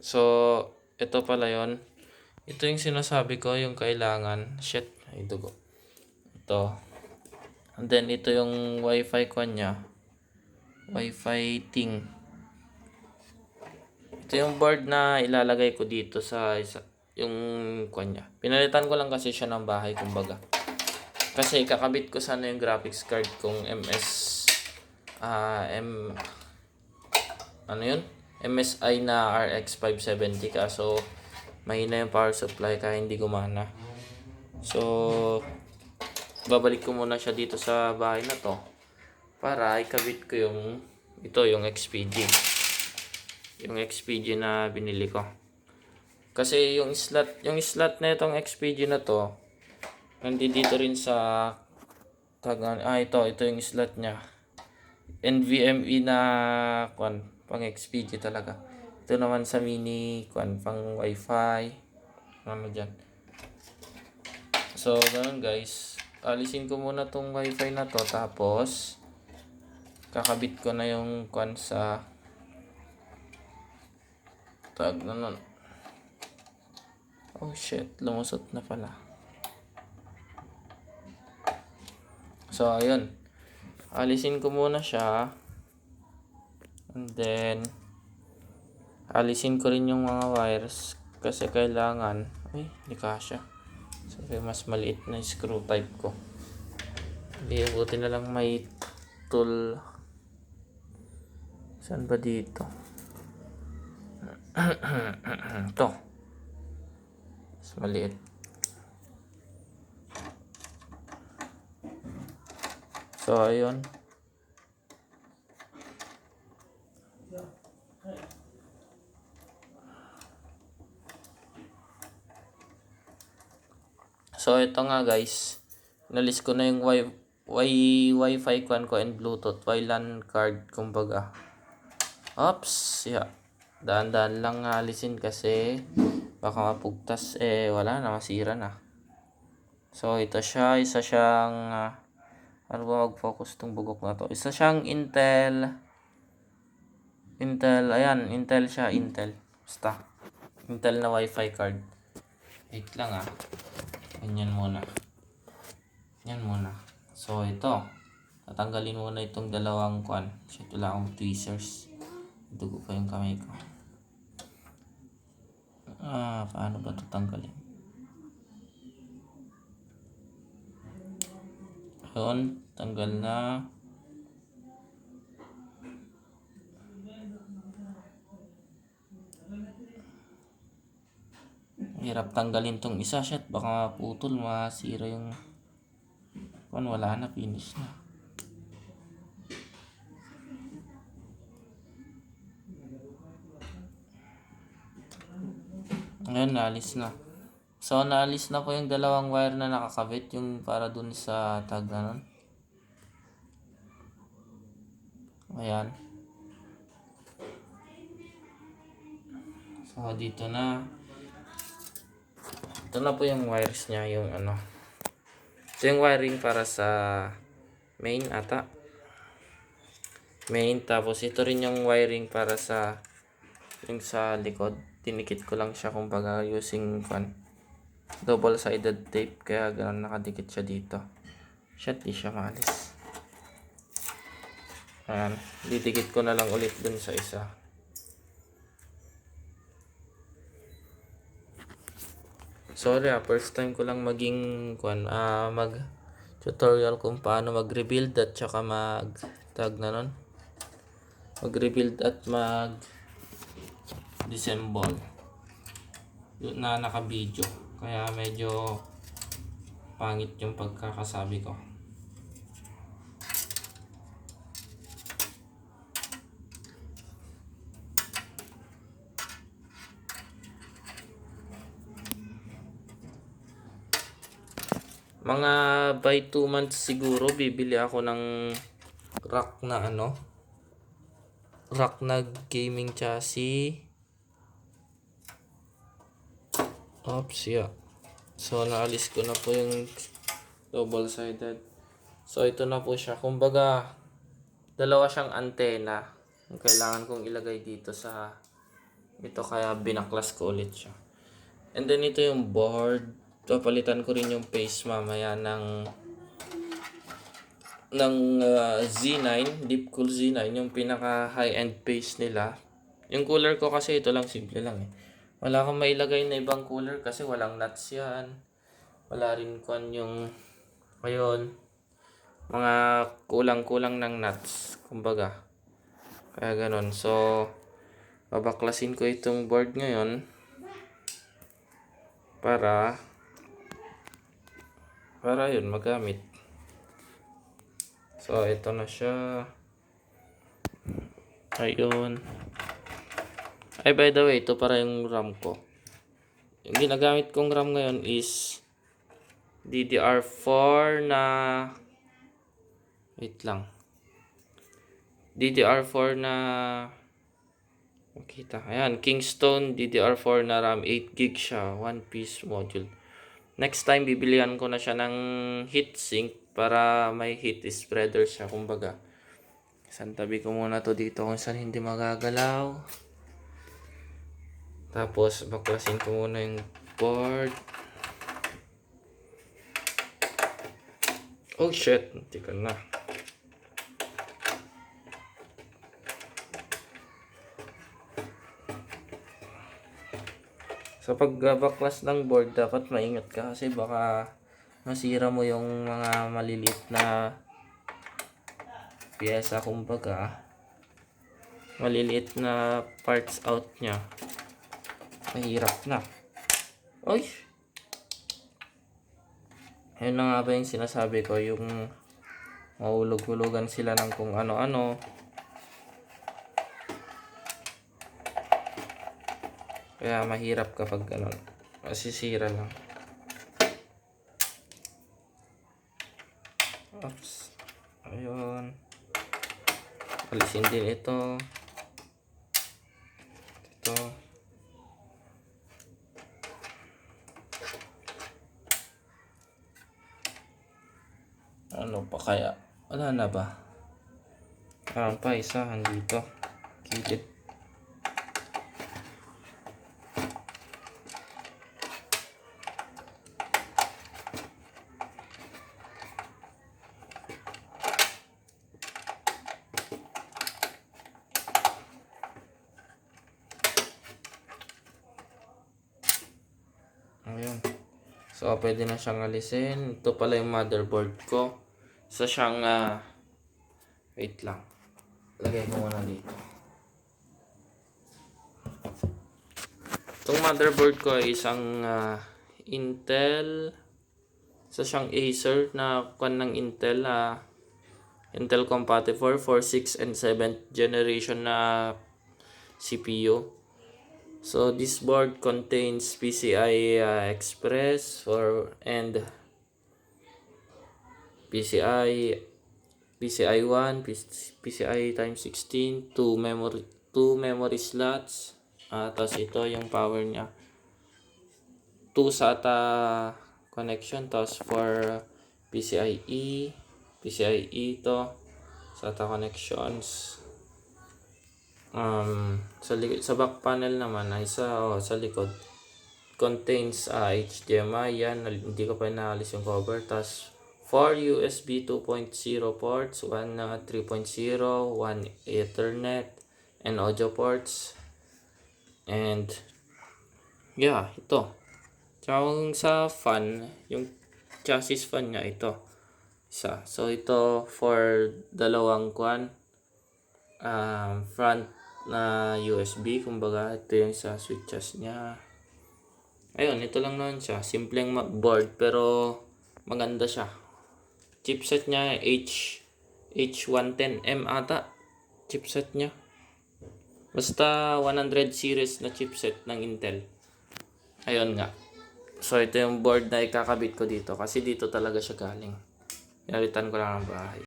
So, ito pala yon. Ito yung sinasabi ko, yung kailangan. Shit, ay dugo. Ito. And then, ito yung wifi ko niya. Wifi thing. Ito yung board na ilalagay ko dito sa isa, yung kanya. Pinalitan ko lang kasi siya ng bahay, kumbaga. Kasi kakabit ko sana yung graphics card kong ano yun? MSI na RX 570, kaso mahina yung power supply kaya hindi gumana. So, babalik ko muna siya dito sa bahay na to para ikabit ko yung yung XPG. Yung XPG na binili ko. Kasi yung slot na itong XPG na to, nandito rin sa ito yung slot niya. NVMe na pang XPG talaga. Ito naman sa mini pang wifi. Ano dyan. So, ganun guys. Alisin ko muna tong wifi na to. Tapos, kakabit ko na yung sa na nun. Oh shit, lumusot na pala. So, ayun. Alisin ko muna siya. And then, alisin ko rin yung mga wires. Kasi kailangan, hindi kasya. So, mas maliit na screw type ko. Hindi, buti na lang may tool. Saan ba dito? Ito. Mas maliit. So, ayun. So, ito nga guys. Nalis ko na yung Wi-Fi ko and Bluetooth. WLAN card, kumbaga. Oops, yeah. Daan-daan lang alisin kasi baka mapugtas. Wala na, masira na. So, ito siya. Isa siyang ano ba mag-focus tong bugok na to? Isa siyang Intel, ayan, Intel siya, Intel. Basta, Intel na Wi-Fi card. Wait lang ganyan muna. Yan muna. So, ito. Tatanggalin muna itong dalawang Shit, wala akong tweezers. Dugo pa yung kamay ko. Paano ba ito tanggalin? Ayun, tanggal na. Hirap tanggalin tong isa. Shit, baka maputol, masira yung wala na, finish na. Ngayon, naalis na. So, naalis na po yung dalawang wire na nakakabit, yung para dun sa tag na nun. Ayan. So, dito na. Ito na po yung wires niya, yung Ito yung wiring para sa main ata. Main, tapos ito rin yung wiring para sa yung sa likod. Tinikit ko lang siya kumbaga using double sided tape, kaya ganun nakadikit siya dito. Shit, di siya maalis. Ayan, didikit ko na lang ulit dun sa isa. Sorry first time ko lang maging mag tutorial kung paano mag-rebuild at saka mag-tag na nun. Mag-rebuild at mag-disassemble. Yun na naka-video. Kaya medyo pangit yung pagkakasabi ko. Mga by 2 months siguro bibili ako ng rack na rack na gaming chassis. Oops, yeah. So, naalis ko na po yung double sided. So, ito na po siya. Kumbaga, dalawa siyang antena. Ang kailangan kong ilagay dito sa Ito kaya binaklas ko ulit siya. And then ito yung board. Papalitan ko rin yung face mamaya ng Z9, Deepcool Z9, yung pinaka high-end face nila. Yung cooler ko kasi ito lang, simple lang eh. Wala akong mailagay na ibang cooler kasi walang nuts yan. Wala rin kon yung ngayon mga kulang-kulang ng nuts, kumbaga. Kaya ganun. So babaklasin ko itong board ngayon para yun magamit. So ito na siya. Ayun. Ay, by the way, ito para yung RAM ko. Yung ginagamit kong RAM ngayon is DDR4 na wait lang. DDR4 na makita. Ayan, Kingston DDR4 na RAM, 8GB siya, one piece module. Next time bibilihan ko na siya ng heatsink para may heat spreader siya, kumbaga. Santabi ko muna to dito kung saan hindi magagalaw. Tapos baklasin ko muna yung board. Oh shit, tika na. Sa pagbaklas ng board, dapat maingat ka kasi baka masira mo yung mga maliliit na piyesa, kumbaga. Maliliit na parts out niya. Mahirap na. Oy! Ayun na nga ba yung sinasabi ko, yung mahulog-hulugan sila ng kung ano-ano. Kaya mahirap kapag gano'n. Masisira lang. Oops. Ayun. Alisin din ito. Ito. Ano pa kaya? Wala na ba? Parang pa isa dito. Kikit. Ayun. So, pwede na siyang alisin. Ito pala yung motherboard ko. Isa siyang, wait lang. Lagay ko muna dito. Itong motherboard ko ay isang Intel. Isa siyang Acer na kuwan ng Intel. Intel compatible for 6th and 7th generation na CPU. So this board contains PCI Express and PCI 1, PCI times 16, 2 memory slots. Tapos ito yung power niya. 2 SATA connection, tapos for PCIe to SATA connections. Sa back panel naman ay sa likod contains HDMI, yan hindi ko pa inaalis yung cover. Tas 4 USB 2.0 ports, 1 3.0, 1 Ethernet and audio ports. And yeah, ito. Tsaka sa fan, yung chassis fan niya ito. Isa. So ito for dalawang front na USB, kumbaga ito yung sa switches niya. Ayun, ito lang naman siya, simpleng board pero maganda siya. Chipset niya H110M ata chipset niya, basta 100 series na chipset ng Intel. Ayun nga, so ito yung board na ikakabit ko dito kasi dito talaga siya galing. Pinalitan ko lang ng bahay.